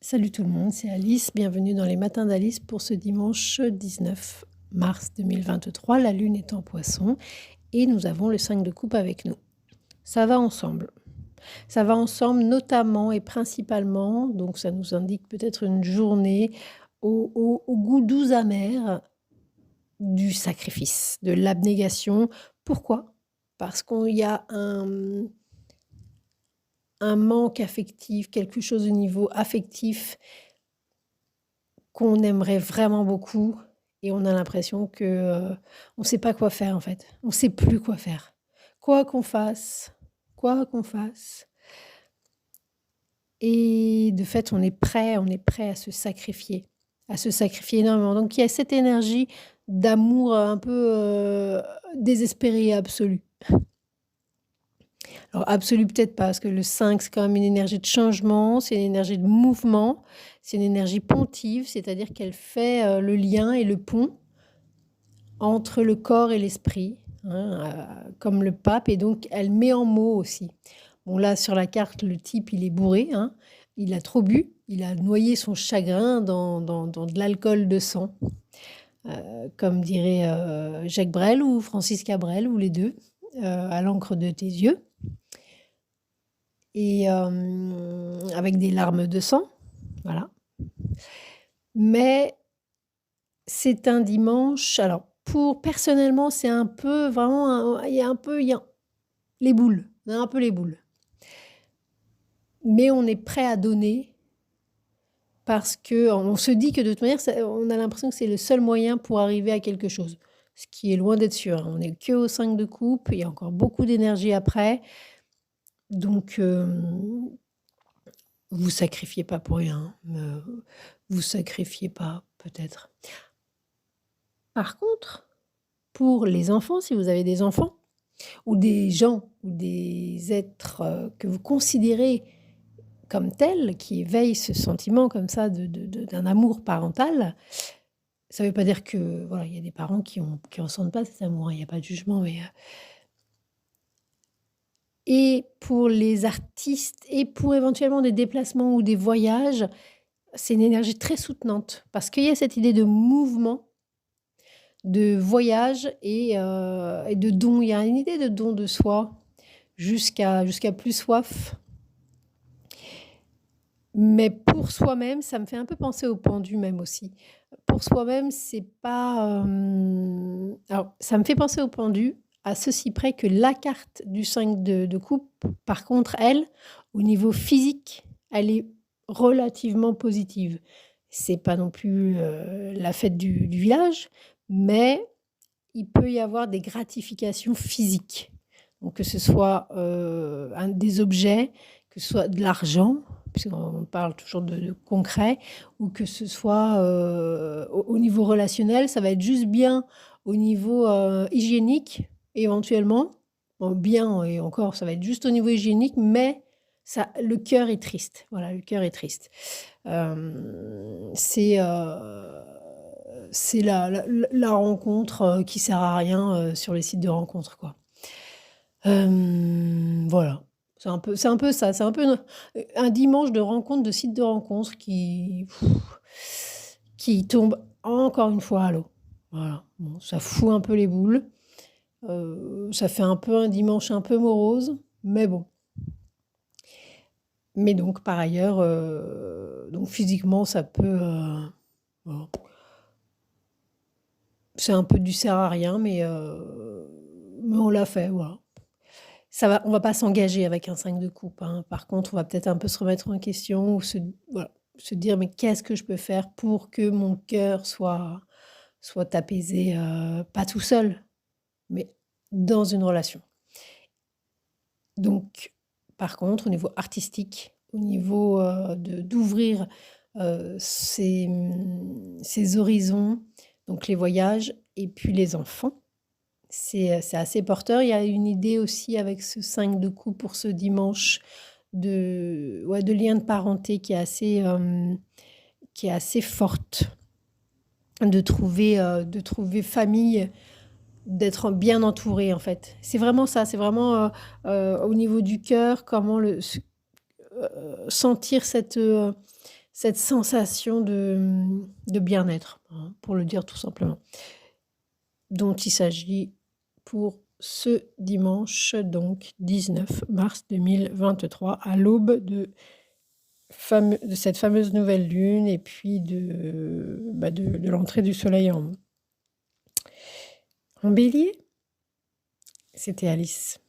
Salut tout le monde, c'est Alice. Bienvenue dans les matins d'Alice pour ce dimanche 19 mars 2023. La lune est en poisson et nous avons le 5 de coupe avec nous. Ça va ensemble. Ça va ensemble notamment et principalement, donc ça nous indique peut-être une journée au goût doux amer du sacrifice, de l'abnégation. Pourquoi? Parce qu'il y a un manque affectif, quelque chose au niveau affectif qu'on aimerait vraiment beaucoup et on a l'impression que, on sait pas quoi faire en fait. On sait plus quoi faire. Quoi qu'on fasse, quoi qu'on fasse et de fait, on est prêt à se sacrifier énormément. Donc il y a cette énergie d'amour, un peu, désespérée et absolue. Alors absolue peut-être pas, parce que le 5 c'est quand même une énergie de changement, c'est une énergie de mouvement, c'est une énergie pontive, c'est-à-dire qu'elle fait, le lien et le pont entre le corps et l'esprit, hein, comme le pape et donc elle met en mots aussi. Bon là sur la carte, le type il est bourré, hein, il a trop bu, il a noyé son chagrin dans de l'alcool de sang, comme dirait, Jacques Brel ou Francis Cabrel ou les 2, à l'encre de tes yeux et avec des larmes de sang, voilà. Mais c'est un dimanche alors pour personnellement, c'est un peu vraiment il y a les boules, on a un peu les boules. Mais on est prêt à donner parce qu'on se dit que de toute manière, on a l'impression que c'est le seul moyen pour arriver à quelque chose. Ce qui est loin d'être sûr, hein. On n'est que au 5 de coupe, il y a encore beaucoup d'énergie après. Donc, vous sacrifiez pas pour rien, vous sacrifiez pas peut-être. Par contre, pour les enfants, si vous avez des enfants ou des gens ou des êtres, que vous considérez comme tels, qui éveillent ce sentiment comme ça d'un amour parental, ça veut pas dire que voilà, il y a des parents qui ressentent pas cet amour, hein, il y a pas de jugement, mais et pour les artistes et pour éventuellement des déplacements ou des voyages, c'est une énergie très soutenante parce qu'il y a cette idée de mouvement, de voyage et de don. Il y a une idée de don de soi jusqu'à plus soif. Mais pour soi-même, ça me fait un peu penser au pendu même aussi. Pour soi-même, c'est pas, alors ça me fait penser au pendu, à ceci près que la carte du 5 de coupe, par contre, elle, au niveau physique, elle est relativement positive. C'est pas non plus, la fête du village, mais il peut y avoir des gratifications physiques. Donc que ce soit, des objets, que ce soit de l'argent, puisqu'on parle toujours de concret, ou que ce soit, au niveau relationnel, ça va être juste bien au niveau, hygiénique éventuellement. Bon bien et encore, ça va être juste au niveau hygiénique, mais ça le cœur est triste. Voilà, le cœur est triste. C'est la rencontre, qui sert à rien, sur les sites de rencontres, quoi. Voilà, c'est un peu ça, c'est un peu un dimanche de rencontre, de site de rencontre qui tombe encore une fois à l'eau. Voilà, bon, ça fout un peu les boules, ça fait un peu un dimanche un peu morose, mais bon. Mais donc par ailleurs, donc physiquement ça peut, voilà. C'est un peu du sert à rien, mais on l'a fait, voilà. On va pas s'engager avec un 5 de coupe, hein. Par contre, on va peut-être un peu se remettre en question ou voilà, se dire: «Mais qu'est-ce que je peux faire pour que mon cœur soit apaisé?» Pas tout seul, mais dans une relation. Donc par contre, au niveau artistique, au niveau, d'ouvrir, ses horizons, donc les voyages et puis les enfants, c'est assez porteur. Il y a une idée aussi avec ce 5 de coupe pour ce dimanche ouais, de lien de parenté qui est assez forte. De trouver famille, d'être bien entouré en fait. C'est vraiment ça, c'est vraiment, au niveau du cœur, comment sentir cette sensation de bien-être, hein, pour le dire tout simplement, dont il s'agit pour ce dimanche, donc 19 mars 2023, à l'aube de cette fameuse nouvelle lune et puis de l'entrée du soleil en bélier. C'était Alice.